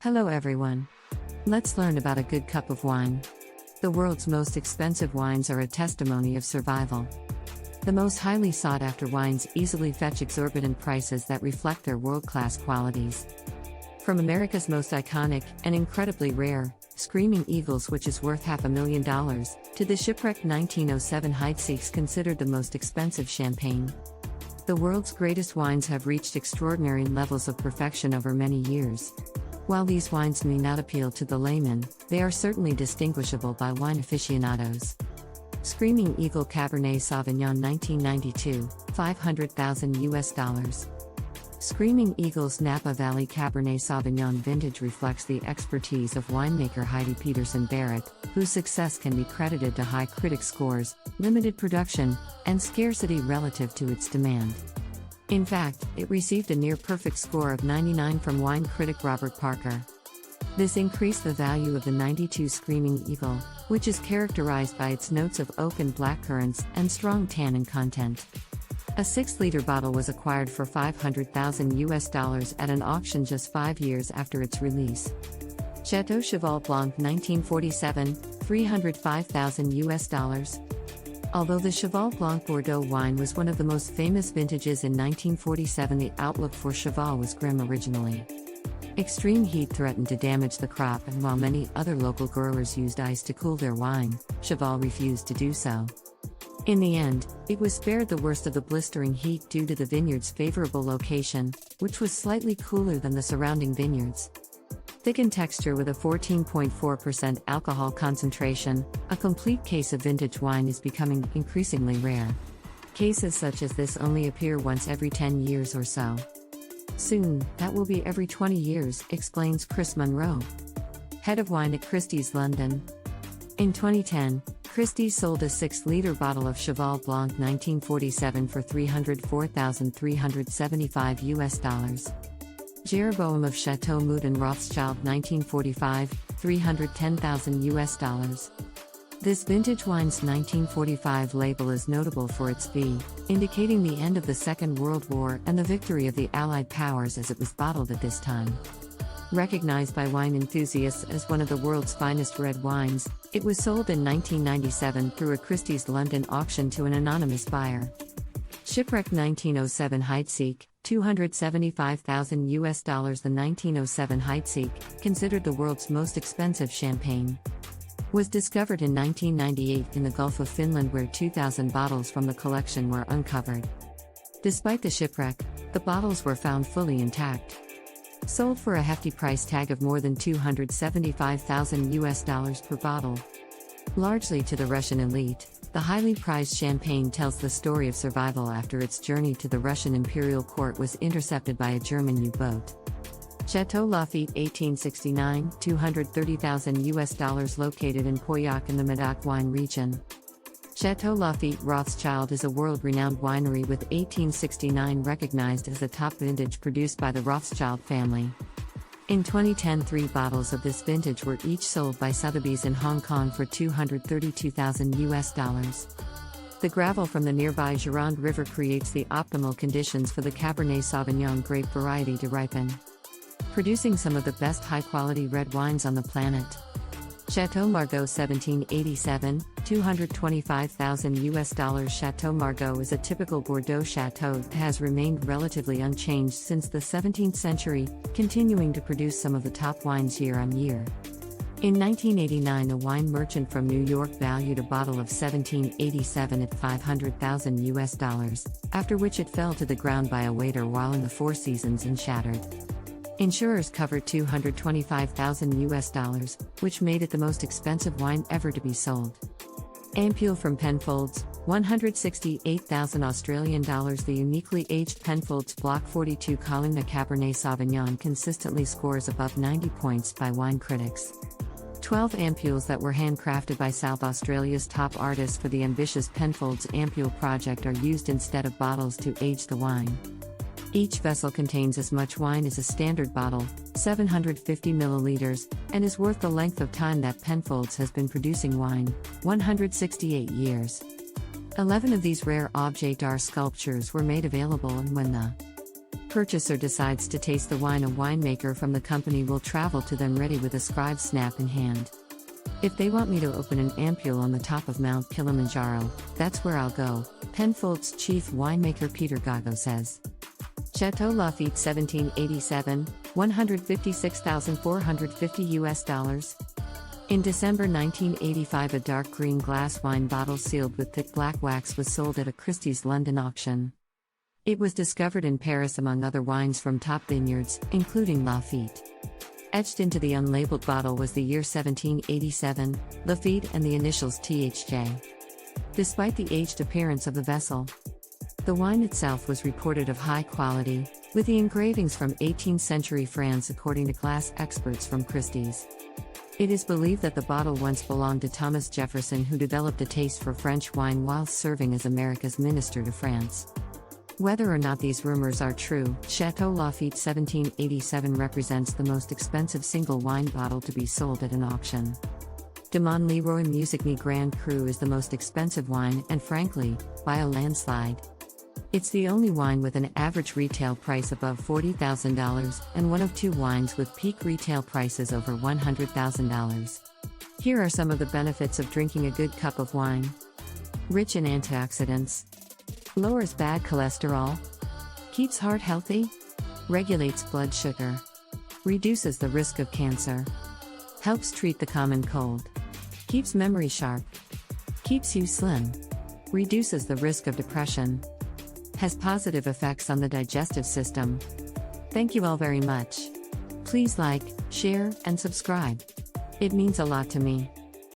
Hello everyone. Let's learn about a good cup of wine. The world's most expensive wines are a testimony of survival. The most highly sought after wines easily fetch exorbitant prices that reflect their world-class qualities. From America's most iconic and incredibly rare, Screaming Eagles, which is worth $500,000, to the shipwrecked 1907 Heidsieck, considered the most expensive champagne. The world's greatest wines have reached extraordinary levels of perfection over many years. While these wines may not appeal to the layman, they are certainly distinguishable by wine aficionados. Screaming Eagle Cabernet Sauvignon 1992, $500,000. Screaming Eagle's Napa Valley Cabernet Sauvignon vintage reflects the expertise of winemaker Heidi Peterson Barrett, whose success can be credited to high critic scores, limited production, and scarcity relative to its demand. In fact, it received a near-perfect score of 99 from wine critic Robert Parker. This increased the value of the 92 Screaming Eagle, which is characterized by its notes of oak and blackcurrants and strong tannin content. A 6-liter bottle was acquired for $500,000 at an auction just 5 years after its release. Chateau Cheval Blanc 1947, $305,000. Although the Cheval Blanc Bordeaux wine was one of the most famous vintages in 1947, the outlook for Cheval was grim originally. Extreme heat threatened to damage the crop, and while many other local growers used ice to cool their wine, Cheval refused to do so. In the end, it was spared the worst of the blistering heat due to the vineyard's favorable location, which was slightly cooler than the surrounding vineyards. Thick in texture with a 14.4% alcohol concentration, a complete case of vintage wine is becoming increasingly rare. Cases such as this only appear once every 10 years or so. Soon, that will be every 20 years, explains Chris Monroe, head of wine at Christie's London. In 2010, Christie's sold a 6-liter bottle of Cheval Blanc 1947 for $304,375. Jeroboam of Chateau Moudon Rothschild 1945, $310,000. This vintage wine's 1945 label is notable for its V, indicating the end of the Second World War and the victory of the Allied powers as it was bottled at this time. Recognized by wine enthusiasts as one of the world's finest red wines, it was sold in 1997 through a Christie's London auction to an anonymous buyer. Shipwrecked 1907 Heidsieck, $275,000. The 1907 Heidsieck, considered the world's most expensive champagne, was discovered in 1998 in the Gulf of Finland, where 2,000 bottles from the collection were uncovered. Despite the shipwreck, the bottles were found fully intact. Sold for a hefty price tag of more than $275,000 per bottle. Largely to the Russian elite, the highly prized champagne tells the story of survival after its journey to the Russian imperial court was intercepted by a German U-boat. Chateau Lafite 1869, $230,000, located in Pauillac in the Medoc wine region. Chateau Lafite Rothschild is a world-renowned winery, with 1869 recognized as the top vintage produced by the Rothschild family. In 2010, 3 bottles of this vintage were each sold by Sotheby's in Hong Kong for $232,000. The gravel from the nearby Gironde River creates the optimal conditions for the Cabernet Sauvignon grape variety to ripen, producing some of the best high-quality red wines on the planet. Chateau Margaux 1787, $225,000. Chateau Margaux is a typical Bordeaux chateau that has remained relatively unchanged since the 17th century, continuing to produce some of the top wines year on year. In 1989, a wine merchant from New York valued a bottle of 1787 at $500,000, after which it fell to the ground by a waiter while in the Four Seasons and shattered. Insurers covered $225,000, which made it the most expensive wine ever to be sold. Ampule from Penfolds, $168,000. The uniquely aged Penfolds Block 42 Colligny Cabernet Sauvignon consistently scores above 90 points by wine critics. 12 ampules that were handcrafted by South Australia's top artists for the ambitious Penfolds Ampule project are used instead of bottles to age the wine. Each vessel contains as much wine as a standard bottle, 750 milliliters, and is worth the length of time that Penfolds has been producing wine, 168 years. 11 of these rare objets d'art sculptures were made available, and when the purchaser decides to taste the wine, a winemaker from the company will travel to them ready with a scribe snap in hand. If they want me to open an ampule on the top of Mount Kilimanjaro, that's where I'll go, Penfolds chief winemaker Peter Gago says. Chateau Lafite 1787, $156,450. In December 1985, a dark green glass wine bottle sealed with thick black wax was sold at a Christie's London auction. It was discovered in Paris among other wines from top vineyards, including Lafite. Etched into the unlabeled bottle was the year 1787, Lafite and the initials THJ. Despite the aged appearance of the vessel, the wine itself was reported of high quality, with the engravings from 18th century France according to glass experts from Christie's. It is believed that the bottle once belonged to Thomas Jefferson, who developed a taste for French wine while serving as America's minister to France. Whether or not these rumors are true, Chateau Lafite 1787 represents the most expensive single wine bottle to be sold at an auction. Demont Leroy Mussigny Grand Cru is the most expensive wine, and frankly, by a landslide. It's the only wine with an average retail price above $40,000, and one of two wines with peak retail prices over $100,000. Here are some of the benefits of drinking a good cup of wine. Rich in antioxidants. Lowers bad cholesterol. Keeps heart healthy. Regulates blood sugar. Reduces the risk of cancer. Helps treat the common cold. Keeps memory sharp. Keeps you slim. Reduces the risk of depression. Has positive effects on the digestive system. Thank you all very much. Please like, share, and subscribe. It means a lot to me.